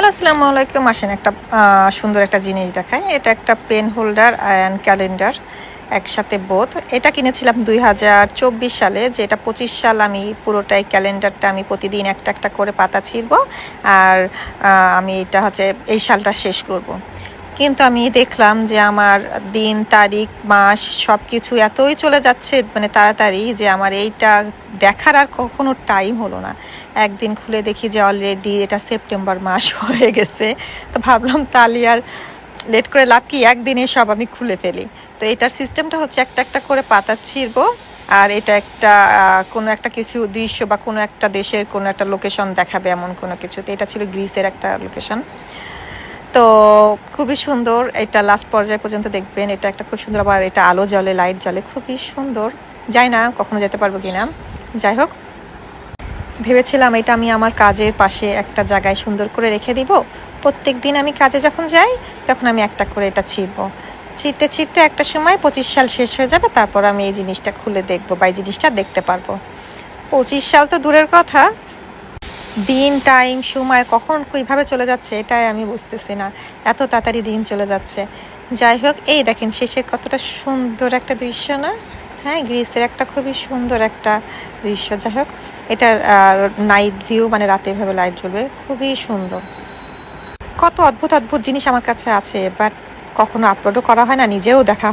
Hello, আসসালামু আলাইকুম। আসেন একটা সুন্দর একটা জিনিস দেখাই। এটা একটা পেন হোল্ডার অ্যান্ড ক্যালেন্ডার একসাথে বোথ। এটা কিনেছিলাম 2024 সালে, যে এটা 25 সাল আমি পুরোটাই ক্যালেন্ডারটা আমি প্রতিদিন একটা একটা করে পাতা ছিঁড়বো, আর আমি এটা হচ্ছে এই সালটা শেষ করব। কিন্তু আমি দেখলাম যে আমার দিন তারিখ মাস সব কিছু এতই চলে যাচ্ছে মানে তাড়াতাড়ি, যে আমার এইটা দেখার আর কখনো টাইম হলো না। একদিন খুলে দেখি যে অলরেডি এটা সেপ্টেম্বর মাস হয়ে গেছে। তো ভাবলাম তাহলে আর লেট করে লাভ কি, একদিনে সব আমি খুলে ফেলি। তো এটার সিস্টেমটা হচ্ছে একটা একটা করে পাতা ছিঁড়বো, আর এটা একটা কোনো একটা কিছু দৃশ্য বা কোনো একটা দেশের কোনো একটা লোকেশন দেখাবে, এমন কোনো কিছু। তো এটা ছিল গ্রিসের একটা লোকেশন। তো খুবই সুন্দর, এটা লাস্ট পর্যায় পর্যন্ত দেখবেন। এটা একটা খুব সুন্দর, আবার এটা আলো জ্বলে, লাইট জ্বলে, খুবই সুন্দর। যাই না কখনো যেতে পারবো কিনা। যাই হোক, ভেবেছিলাম এটা আমি আমার কাজের পাশে একটা জায়গায় সুন্দর করে রেখে দিব। প্রত্যেক দিন আমি কাজে যখন যাই তখন আমি একটা করে এটা ছিঁড়বো। ছিঁড়তে ছিঁড়তে একটা সময় 25 সাল শেষ হয়ে যাবে, তারপর আমি এই জিনিসটা খুলে দেখবো বা এই জিনিসটা দেখতে পারবো। 25 সাল তো দূরের কথা, দিন টাইম সময় কখন কীভাবে চলে যাচ্ছে এটাই আমি বুঝতেছি না। এত তাড়াতাড়ি দিন চলে যাচ্ছে। যাই হোক, এই দেখেন শেষের কতটা সুন্দর একটা দৃশ্য না? হ্যাঁ, গ্রিসের একটা খুবই সুন্দর একটা দৃশ্য। যাই হোক, এটার নাইট ভিউ, মানে রাতে এভাবে লাইট জ্বলবে, খুবই সুন্দর। কত অদ্ভুত অদ্ভুত জিনিস আমার কাছে আছে, বাট কখনো আপলোডও করা হয় না, নিজেও দেখা